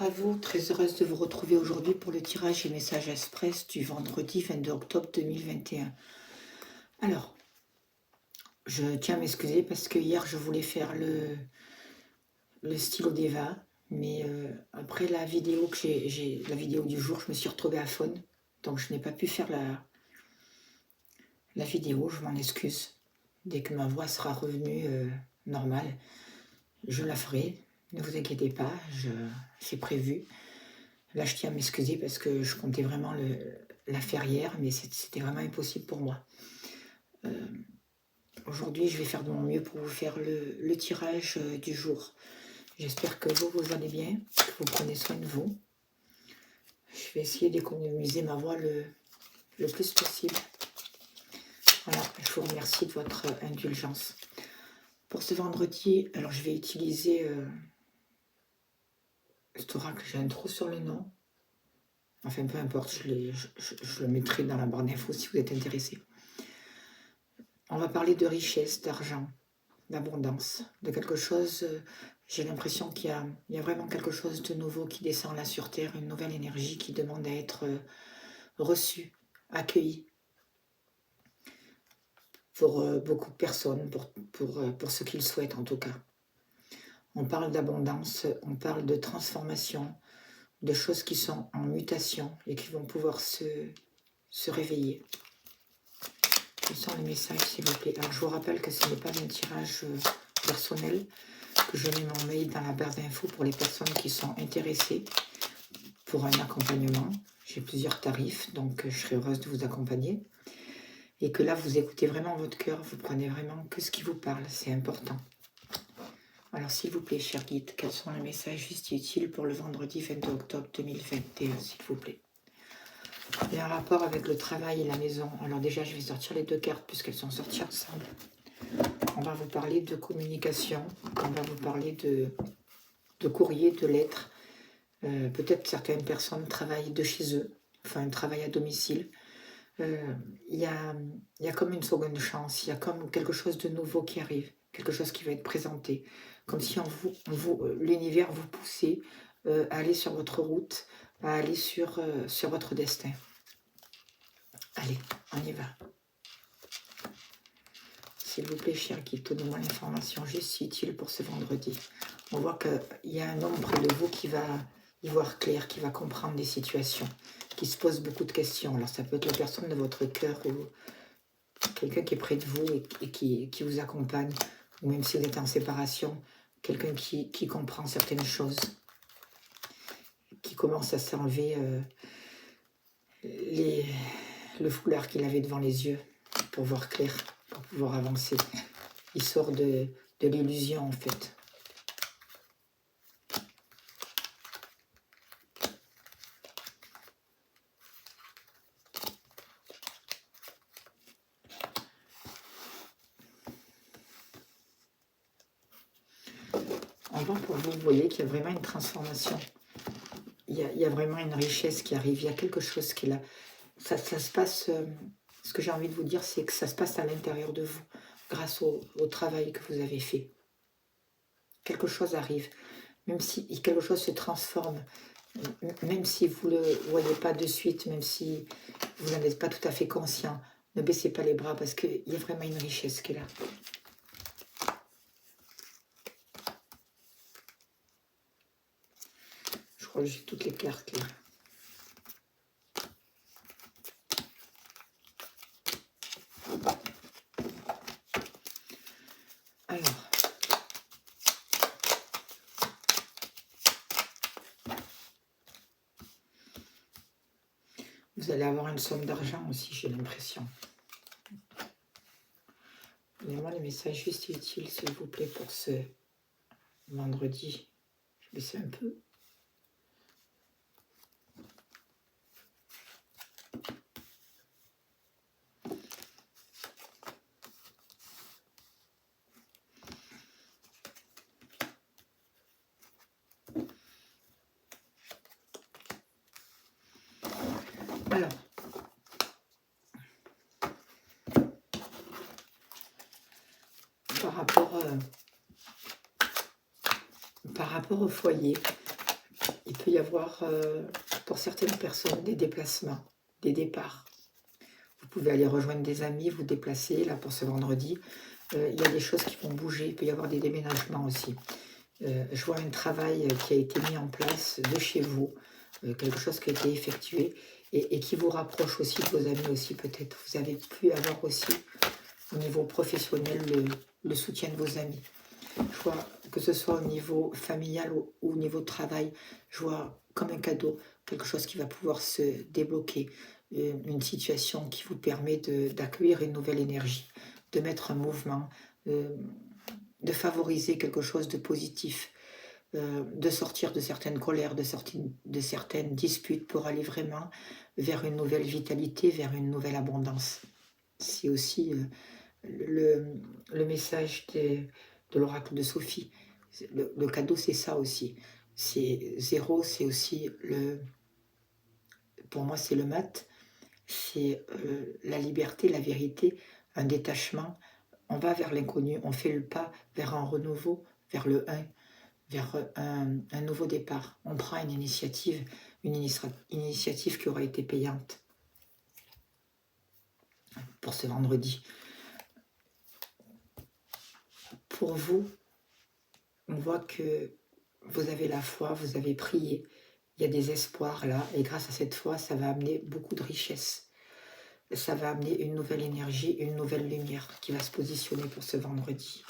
à vous, très heureuse de vous retrouver aujourd'hui pour le tirage et message express du vendredi 22 octobre 2021. Alors, je tiens à m'excuser parce que hier je voulais faire le stylo d'Eva, mais après la vidéo la vidéo du jour, je me suis retrouvée à faune, donc je n'ai pas pu faire la vidéo, je m'en excuse. Dès que ma voix sera revenue normale, je la ferai, ne vous inquiétez pas, c'est prévu. Là, je tiens à m'excuser parce que je comptais vraiment la faire hier, mais c'était vraiment impossible pour moi. Aujourd'hui, je vais faire de mon mieux pour vous faire le tirage du jour. J'espère que vous allez bien, que vous prenez soin de vous. Je vais essayer d'économiser ma voix le plus possible. Voilà, je vous remercie de votre indulgence. Pour ce vendredi, alors je vais utiliser cet oracle, j'ai un trou sur le nom. Enfin, peu importe, je le mettrai dans la barre d'infos si vous êtes intéressé. On va parler de richesse, d'argent, d'abondance, de quelque chose, j'ai l'impression qu'il y a vraiment quelque chose de nouveau qui descend là sur Terre, une nouvelle énergie qui demande à être reçue, accueillie pour beaucoup de personnes, pour ceux qui le souhaitent en tout cas. On parle d'abondance, on parle de transformation, de choses qui sont en mutation et qui vont pouvoir se réveiller. Quels sont les messages, s'il vous plaît? Alors, je vous rappelle que ce n'est pas un tirage personnel, que je mets mon mail dans la barre d'infos pour les personnes qui sont intéressées pour un accompagnement. J'ai plusieurs tarifs, donc je serai heureuse de vous accompagner. Et que là, vous écoutez vraiment votre cœur, vous prenez vraiment que ce qui vous parle, c'est important. Alors, s'il vous plaît, cher guide, quels sont les messages juste utiles pour le vendredi 22 octobre 2021, s'il vous plaît? Et en rapport avec le travail et la maison. Alors déjà, je vais sortir les deux cartes puisqu'elles sont sorties ensemble. On va vous parler de communication, on va vous parler de courrier, de lettres. Peut-être certaines personnes travaillent de chez eux, enfin un travail à domicile. Il y a comme une seconde chance, il y a comme quelque chose de nouveau qui arrive, quelque chose qui va être présenté. Comme si l'univers vous poussait à aller sur votre route, à aller sur votre destin. Allez, on y va. S'il vous plaît, cher guide, donnez-moi l'information juste utile pour ce vendredi. On voit qu'il y a un homme près de vous qui va y voir clair, qui va comprendre des situations, qui se pose beaucoup de questions. Alors ça peut être la personne de votre cœur ou quelqu'un qui est près de vous et qui vous accompagne, ou même si vous êtes en séparation, quelqu'un qui comprend certaines choses, qui commence à s'enlever le foulard qu'il avait devant les yeux pour voir clair, pour pouvoir avancer. Il sort de l'illusion en fait. En voit pour vous, vous voyez qu'il y a vraiment une transformation. Il y a vraiment une richesse qui arrive, il y a quelque chose qui est là. Ça se passe, ce que j'ai envie de vous dire, c'est que ça se passe à l'intérieur de vous, grâce au travail que vous avez fait. Quelque chose arrive, même si quelque chose se transforme, même si vous ne le voyez pas de suite, même si vous n'en êtes pas tout à fait conscient, ne baissez pas les bras parce qu'il y a vraiment une richesse qui est là. Je crois que j'ai toutes les cartes là. Alors, vous allez avoir une somme d'argent aussi, j'ai l'impression. Donnez-moi les messages juste utiles, s'il vous plaît, pour ce vendredi. Je vais baisser un peu. Alors, par rapport au foyer, il peut y avoir, pour certaines personnes, des déplacements, des départs. Vous pouvez aller rejoindre des amis, vous déplacer, là, pour ce vendredi. Il y a des choses qui vont bouger, il peut y avoir des déménagements aussi. Je vois un travail qui a été mis en place de chez vous, quelque chose qui a été effectué et qui vous rapproche aussi de vos amis aussi peut-être. Vous avez pu avoir aussi au niveau professionnel le soutien de vos amis. Je vois que ce soit au niveau familial ou au niveau de travail, je vois comme un cadeau, quelque chose qui va pouvoir se débloquer, une situation qui vous permet d'accueillir une nouvelle énergie, de mettre un mouvement, euh, de favoriser quelque chose de positif, de sortir de certaines colères, de certaines disputes pour aller vraiment vers une nouvelle vitalité, vers une nouvelle abondance. C'est aussi le, le message de l'oracle de Sophie. Le cadeau, c'est ça aussi. C'est zéro, c'est aussi pour moi, c'est le mat, c'est la liberté, la vérité, un détachement. On va vers l'inconnu, on fait le pas vers un renouveau, vers le un, vers un nouveau départ. On prend une initiative qui aura été payante pour ce vendredi. Pour vous, on voit que vous avez la foi, vous avez prié, il y a des espoirs là, et grâce à cette foi, ça va amener beaucoup de richesse. Ça va amener une nouvelle énergie, une nouvelle lumière qui va se positionner pour ce vendredi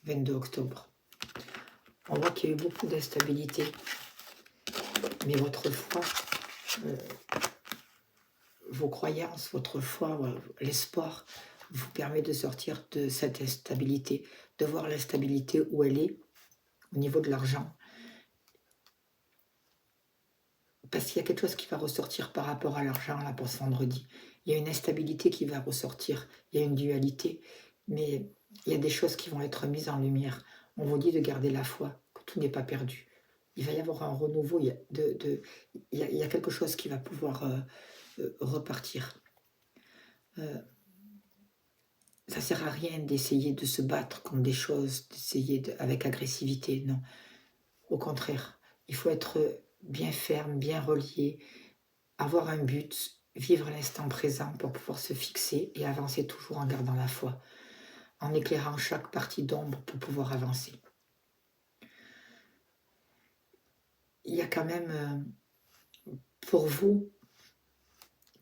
22 octobre. On voit qu'il y a eu beaucoup d'instabilité, mais votre foi, vos croyances, votre foi, l'espoir vous permet de sortir de cette instabilité, de voir l'instabilité où elle est au niveau de l'argent. Parce qu'il y a quelque chose qui va ressortir par rapport à l'argent là pour ce vendredi. Il y a une instabilité qui va ressortir, il y a une dualité, mais il y a des choses qui vont être mises en lumière. On vous dit de garder la foi, que tout n'est pas perdu. Il va y avoir un renouveau, il y a quelque chose qui va pouvoir repartir. Ça ne sert à rien d'essayer de se battre contre des choses, avec agressivité, non. Au contraire, il faut être bien ferme, bien relié, avoir un but, vivre l'instant présent pour pouvoir se fixer et avancer toujours en gardant la foi, en éclairant chaque partie d'ombre pour pouvoir avancer. Il y a quand même, pour vous,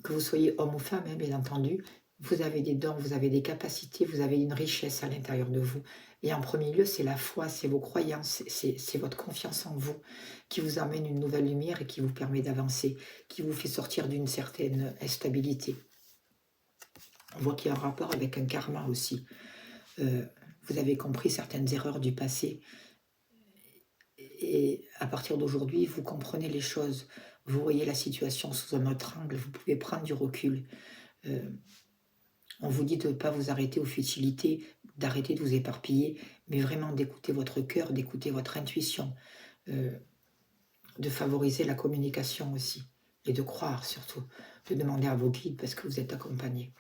que vous soyez homme ou femme, hein, bien entendu, vous avez des dons, vous avez des capacités, vous avez une richesse à l'intérieur de vous. Et en premier lieu, c'est la foi, c'est vos croyances, c'est votre confiance en vous qui vous amène une nouvelle lumière et qui vous permet d'avancer, qui vous fait sortir d'une certaine instabilité. On voit qu'il y a un rapport avec un karma aussi. Vous avez compris certaines erreurs du passé. Et à partir d'aujourd'hui, vous comprenez les choses. Vous voyez la situation sous un autre angle. Vous pouvez prendre du recul. On vous dit de ne pas vous arrêter aux futilités, d'arrêter de vous éparpiller, mais vraiment d'écouter votre cœur, d'écouter votre intuition, de favoriser la communication aussi, et de croire surtout, de demander à vos guides parce que vous êtes accompagnés.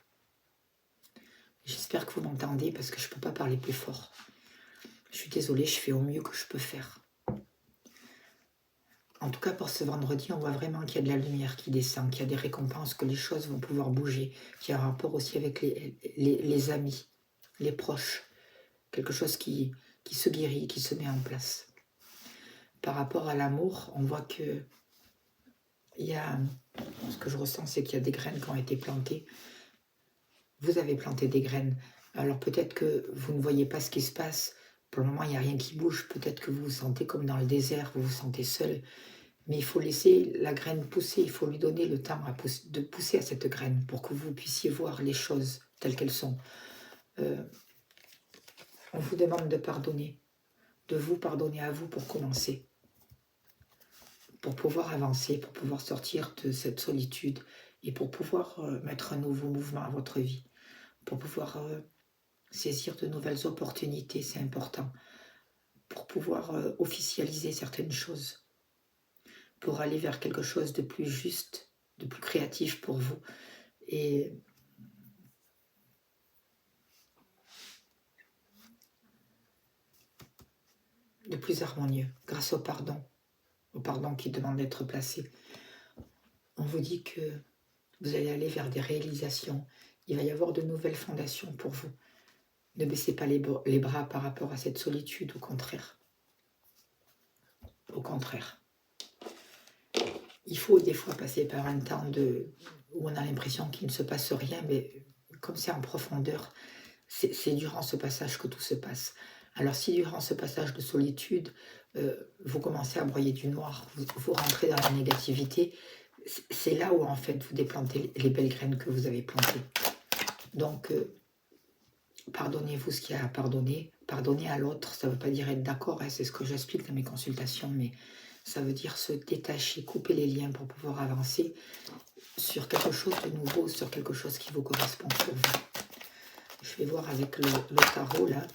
J'espère que vous m'entendez parce que je ne peux pas parler plus fort. Je suis désolée, je fais au mieux que je peux faire. En tout cas, pour ce vendredi, on voit vraiment qu'il y a de la lumière qui descend, qu'il y a des récompenses, que les choses vont pouvoir bouger, qu'il y a un rapport aussi avec les amis, les proches, quelque chose qui se guérit, qui se met en place. Par rapport à l'amour, on voit que ce que je ressens, c'est qu'il y a des graines qui ont été plantées. Vous avez planté des graines. Alors peut-être que vous ne voyez pas ce qui se passe. Pour le moment, il n'y a rien qui bouge. Peut-être que vous vous sentez comme dans le désert, vous vous sentez seul. Mais il faut laisser la graine pousser, il faut lui donner le temps de pousser à cette graine pour que vous puissiez voir les choses telles qu'elles sont. On vous demande de pardonner, de vous pardonner à vous pour commencer, pour pouvoir avancer, pour pouvoir sortir de cette solitude et pour pouvoir mettre un nouveau mouvement à votre vie, pour pouvoir saisir de nouvelles opportunités, c'est important, pour pouvoir officialiser certaines choses, pour aller vers quelque chose de plus juste, de plus créatif pour vous. Et de plus harmonieux, grâce au pardon. pardon, qui demande d'être placé. On vous dit que vous allez aller vers des réalisations. Il va y avoir de nouvelles fondations pour vous. Ne baissez pas les bras par rapport à cette solitude, au contraire. Au contraire. Il faut des fois passer par un temps où on a l'impression qu'il ne se passe rien, mais comme c'est en profondeur, c'est durant ce passage que tout se passe. Alors si durant ce passage de solitude, vous commencez à broyer du noir, vous rentrez dans la négativité, c'est là où en fait vous déplantez les belles graines que vous avez plantées. Donc pardonnez-vous ce qu'il y a à pardonner, pardonnez à l'autre, ça ne veut pas dire être d'accord, c'est ce que j'explique dans mes consultations, mais ça veut dire se détacher, couper les liens pour pouvoir avancer sur quelque chose de nouveau, sur quelque chose qui vous correspond pour vous. Je vais voir avec le tarot là,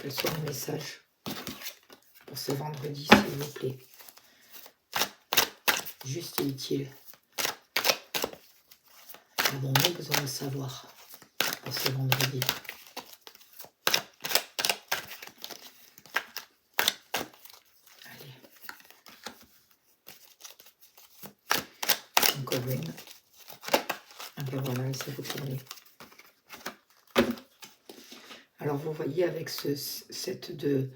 quels sont les messages pour ce vendredi, s'il vous plaît. Juste et utile. Avons-nous besoin de savoir pour ce vendredi? Allez. Encore une. Et bien voilà, elle s'est retournée. Alors vous voyez avec cette de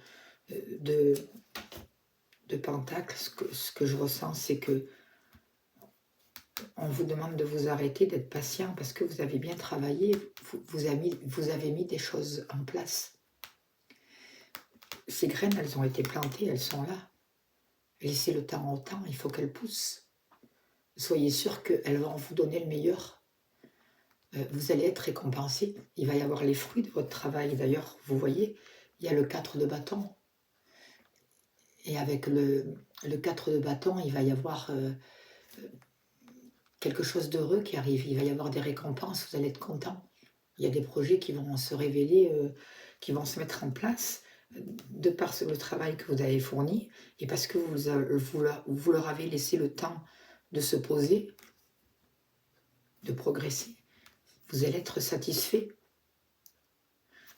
Pentacle, ce que je ressens, c'est que on vous demande de vous arrêter, d'être patient, parce que vous avez bien travaillé, vous avez mis des choses en place. Ces graines, elles ont été plantées, elles sont là. Laissez le temps au temps, il faut qu'elles poussent. Soyez sûr qu'elles vont vous donner le meilleur. Vous allez être récompensé. Il va y avoir les fruits de votre travail. D'ailleurs, vous voyez, il y a le 4 de bâton. Et avec le 4 de bâton, il va y avoir quelque chose d'heureux qui arrive. Il va y avoir des récompenses, vous allez être content. Il y a des projets qui vont se révéler, qui vont se mettre en place de par le travail que vous avez fourni et parce que vous leur avez laissé le temps de se poser, de progresser. Vous allez être satisfait.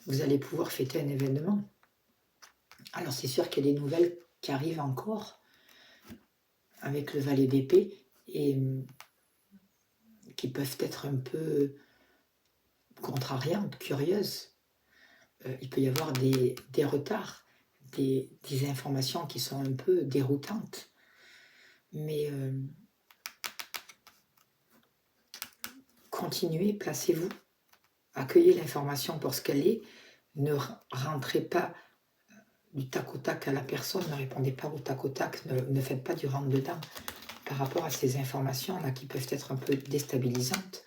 Vous allez pouvoir fêter un événement. Alors c'est sûr qu'il y a des nouvelles qui arrivent encore avec le valet d'épée et qui peuvent être un peu contrariantes, curieuses. Il peut y avoir des retards, des informations qui sont un peu déroutantes. Mais continuez, placez-vous, accueillez l'information pour ce qu'elle est, ne rentrez pas du tac au tac à la personne, ne répondez pas au tac au tac, ne faites pas du rentre-dedans par rapport à ces informations-là qui peuvent être un peu déstabilisantes.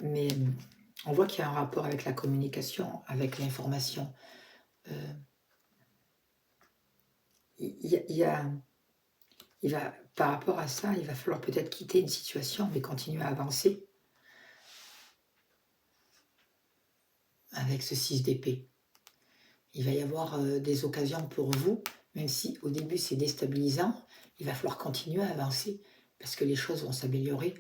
Mais on voit qu'il y a un rapport avec la communication, avec l'information. Par rapport à ça, il va falloir peut-être quitter une situation, mais continuer à avancer avec ce 6 d'épée. Il va y avoir des occasions pour vous, même si au début c'est déstabilisant, il va falloir continuer à avancer parce que les choses vont s'améliorer.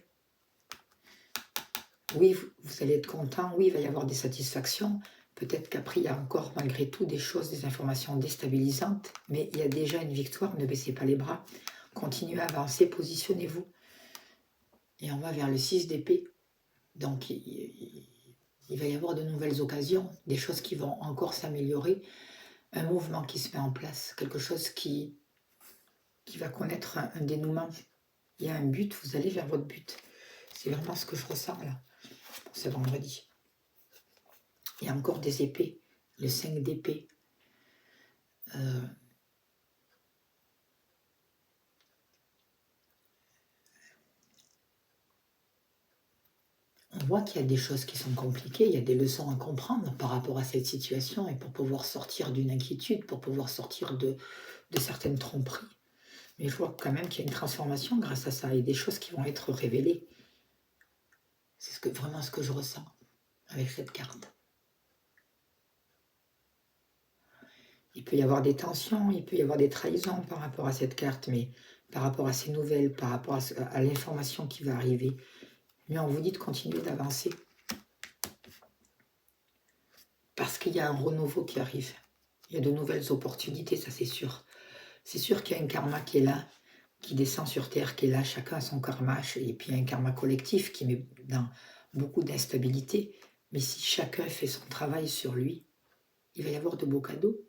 Oui, vous allez être content, oui, il va y avoir des satisfactions. Peut-être qu'après, il y a encore malgré tout des choses, des informations déstabilisantes, mais il y a déjà une victoire, ne baissez pas les bras. Continuez à avancer, positionnez-vous. Et on va vers le 6 d'épée. Donc, il va y avoir de nouvelles occasions, des choses qui vont encore s'améliorer, un mouvement qui se met en place, quelque chose qui va connaître un dénouement. Il y a un but, vous allez vers votre but. C'est vraiment ce que je ressens là, pour ce vendredi. Il y a encore des épées, le 5 d'épée. On voit qu'il y a des choses qui sont compliquées, il y a des leçons à comprendre par rapport à cette situation et pour pouvoir sortir d'une inquiétude, pour pouvoir sortir de certaines tromperies. Mais je vois quand même qu'il y a une transformation grâce à ça et des choses qui vont être révélées. C'est vraiment ce que je ressens avec cette carte. Il peut y avoir des tensions, il peut y avoir des trahisons par rapport à cette carte, mais par rapport à ces nouvelles, par rapport à l'information qui va arriver, mais on vous dit de continuer d'avancer. Parce qu'il y a un renouveau qui arrive. Il y a de nouvelles opportunités, ça c'est sûr. C'est sûr qu'il y a un karma qui est là, qui descend sur Terre, qui est là, chacun a son karma, et puis il y a un karma collectif qui met dans beaucoup d'instabilité. Mais si chacun fait son travail sur lui, il va y avoir de beaux cadeaux,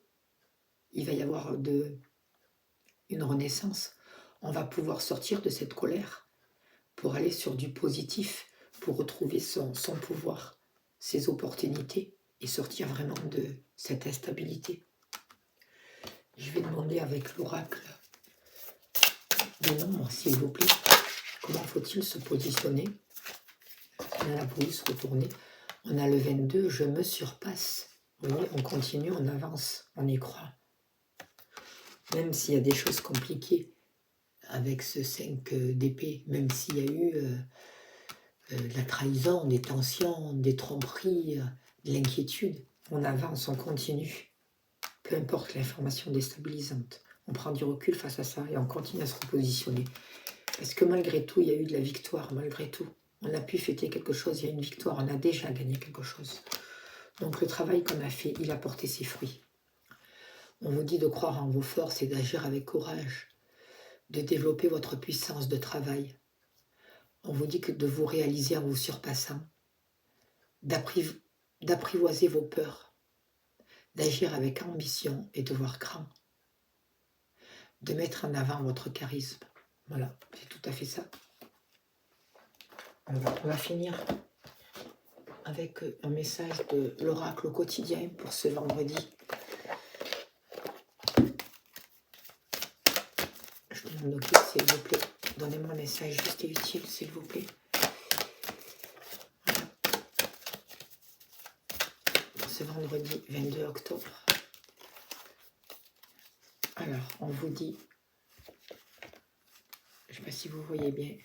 il va y avoir une renaissance. On va pouvoir sortir de cette colère pour aller sur du positif, pour retrouver son pouvoir, ses opportunités et sortir vraiment de cette instabilité. Je vais demander avec l'oracle des nombres, s'il vous plaît. Comment faut-il se positionner? On a la police retournée. On a le 22, je me surpasse. Vous voyez, on continue, on avance, on y croit. Même s'il y a des choses compliquées avec ce 5 d'épée, même s'il y a eu de la trahison, des tensions, des tromperies, de l'inquiétude, on avance, on continue. Peu importe l'information déstabilisante. On prend du recul face à ça et on continue à se repositionner. Parce que malgré tout, il y a eu de la victoire, malgré tout. On a pu fêter quelque chose, il y a une victoire, on a déjà gagné quelque chose. Donc le travail qu'on a fait, il a porté ses fruits. On vous dit de croire en vos forces et d'agir avec courage, de développer votre puissance de travail. On vous dit que de vous réaliser en vous surpassant, d'apprivoiser vos peurs, d'agir avec ambition et de voir grand, de mettre en avant votre charisme. Voilà, c'est tout à fait ça. On va finir avec un message de l'oracle au quotidien pour ce vendredi. Je m'en occupe, s'il vous plaît. Donnez-moi un message juste et utile, s'il vous plaît. Voilà. Pour ce vendredi 22 octobre. Alors, on vous dit, je ne sais pas si vous voyez bien,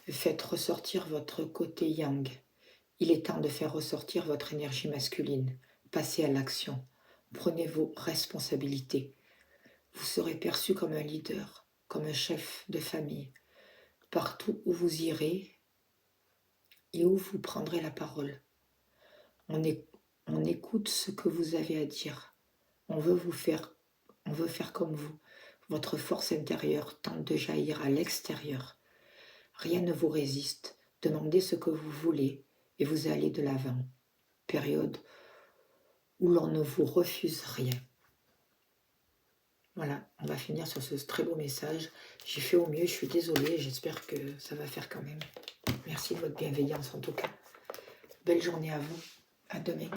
faites ressortir votre côté yang. Il est temps de faire ressortir votre énergie masculine. Passez à l'action. Prenez vos responsabilités. Vous serez perçu comme un leader, comme un chef de famille. Partout où vous irez et où vous prendrez la parole. On écoute ce que vous avez à dire. On veut faire comme vous. Votre force intérieure tente de jaillir à l'extérieur. Rien ne vous résiste. Demandez ce que vous voulez et vous allez de l'avant. Période où l'on ne vous refuse rien. Voilà, on va finir sur ce très beau message. J'ai fait au mieux, je suis désolée, j'espère que ça va faire quand même. Merci de votre bienveillance en tout cas. Belle journée à vous, à demain.